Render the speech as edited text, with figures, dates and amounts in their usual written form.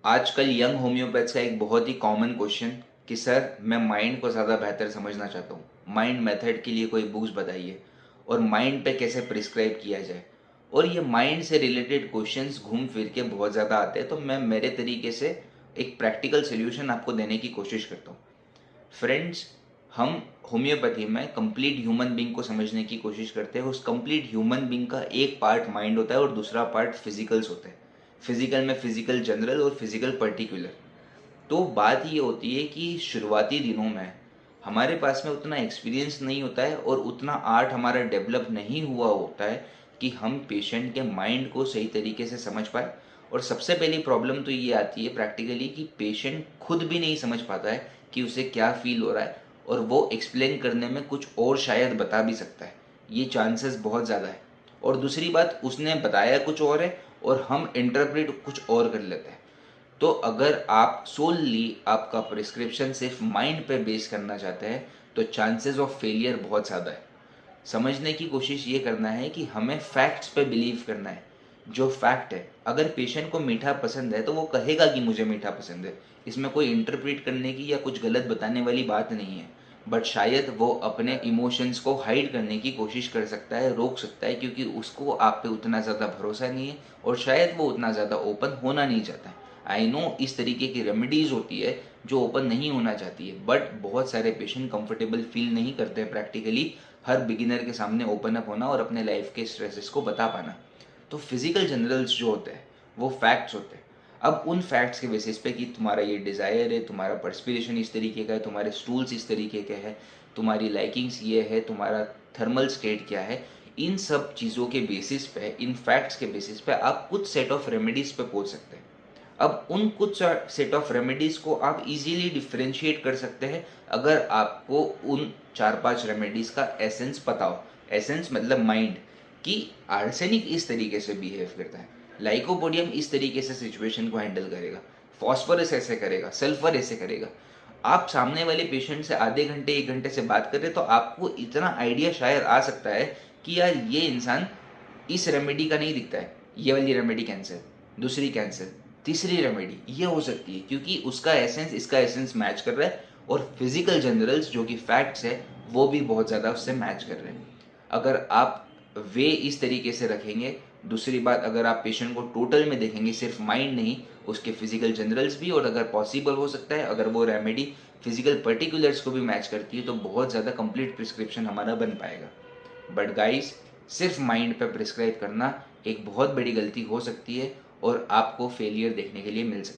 आजकल young homeopaths का एक बहुत ही कॉमन क्वेश्चन कि सर मैं माइंड को ज़्यादा बेहतर समझना चाहता हूँ, माइंड मेथड के लिए कोई बुक्स बताइए और माइंड पे कैसे प्रिस्क्राइब किया जाए। और ये माइंड से रिलेटेड क्वेश्चंस घूम फिर के बहुत ज़्यादा आते हैं, तो मैं मेरे तरीके से एक प्रैक्टिकल सोल्यूशन आपको देने की कोशिश करता हूँ। फ्रेंड्स, हम होम्योपैथी में कंप्लीट ह्यूमन बींग को समझने की कोशिश करते हैं। उस कंप्लीट ह्यूमन बींग का एक पार्ट माइंड होता है और दूसरा पार्ट फिजिकल्स होता है। फिजिकल में फिजिकल जनरल और फिजिकल पर्टिकुलर। तो बात ये होती है कि शुरुआती दिनों में हमारे पास में उतना एक्सपीरियंस नहीं होता है और उतना आर्ट हमारा डेवलप नहीं हुआ होता है कि हम पेशेंट के माइंड को सही तरीके से समझ पाए। और सबसे पहली प्रॉब्लम तो ये आती है प्रैक्टिकली कि पेशेंट खुद भी नहीं समझ पाता है कि उसे क्या फील हो रहा है, और वो एक्सप्लेन करने में कुछ और शायद बता भी सकता है। ये चांसेस बहुत ज़्यादा है। और दूसरी बात, उसने बताया कुछ और है और हम इंटरप्रेट कुछ और कर लेते हैं। तो अगर आप सोलली आपका प्रिस्क्रिप्शन सिर्फ माइंड पे बेस करना चाहते हैं तो चांसेस ऑफ फेलियर बहुत ज़्यादा है। समझने की कोशिश ये करना है कि हमें फैक्ट्स पे बिलीव करना है। जो फैक्ट है, अगर पेशेंट को मीठा पसंद है तो वो कहेगा कि मुझे मीठा पसंद है। इसमें कोई इंटरप्रेट करने की या कुछ गलत बताने वाली बात नहीं है। बट शायद वो अपने इमोशंस को हाइड करने की कोशिश कर सकता है, रोक सकता है, क्योंकि उसको आप पे उतना ज़्यादा भरोसा नहीं है और शायद वो उतना ज़्यादा ओपन होना नहीं चाहता है। आई नो इस तरीके की रेमेडीज़ होती है जो ओपन नहीं होना चाहती है, बट बहुत सारे पेशेंट कंफर्टेबल फील नहीं करते हैं प्रैक्टिकली हर बिगिनर के सामने ओपन अप होना और अपने लाइफ के स्ट्रेसेस को बता पाना। तो फिजिकल जनरल्स जो होते हैं वो फैक्ट्स होते हैं। अब उन फैक्ट्स के बेसिस पे कि तुम्हारा ये डिज़ायर है, तुम्हारा पर्सपिरेशन इस तरीके का है, तुम्हारे स्टूल्स इस तरीके के हैं, तुम्हारी लाइकिंग्स ये है, तुम्हारा थर्मल स्टेट क्या है, इन सब चीज़ों के बेसिस पे, इन फैक्ट्स के बेसिस पे आप कुछ सेट ऑफ रेमेडीज़ पे पहुंच सकते हैं। अब उन कुछ सेट ऑफ रेमेडीज़ को आप इजीली डिफ्रेंशिएट कर सकते हैं अगर आपको उन 4-5 रेमेडीज़ का एसेंस पता हो। एसेंस मतलब माइंड, कि आर्सेनिक इस तरीके से बिहेव करता है, लाइकोपोडियम इस तरीके से सिचुएशन को हैंडल करेगा, फॉस्फोरस ऐसे करेगा, सल्फर ऐसे करेगा। आप सामने वाले पेशेंट से आधे घंटे 1 घंटे से बात कर रहे तो आपको इतना आइडिया शायद आ सकता है कि यार ये इंसान इस रेमेडी का नहीं दिखता है, ये वाली रेमेडी कैंसर, दूसरी कैंसर, तीसरी रेमेडी ये हो सकती है, क्योंकि उसका एसेंस इसका एसेंस मैच कर रहा है और फिजिकल जनरल्स जो कि फैक्ट्स है वो भी बहुत ज़्यादा उससे मैच कर रहे हैं। अगर आप वे इस तरीके से रखेंगे, दूसरी बात अगर आप पेशेंट को टोटल में देखेंगे, सिर्फ माइंड नहीं उसके फिजिकल जनरल्स भी, और अगर पॉसिबल हो सकता है अगर वो रेमेडी फिजिकल पर्टिकुलर्स को भी मैच करती है तो बहुत ज़्यादा कंप्लीट प्रिस्क्रिप्शन हमारा बन पाएगा। बट गाइस, सिर्फ माइंड पे प्रिस्क्राइब करना एक बहुत बड़ी गलती हो सकती है और आपको फेलियर देखने के लिए मिल सकती है।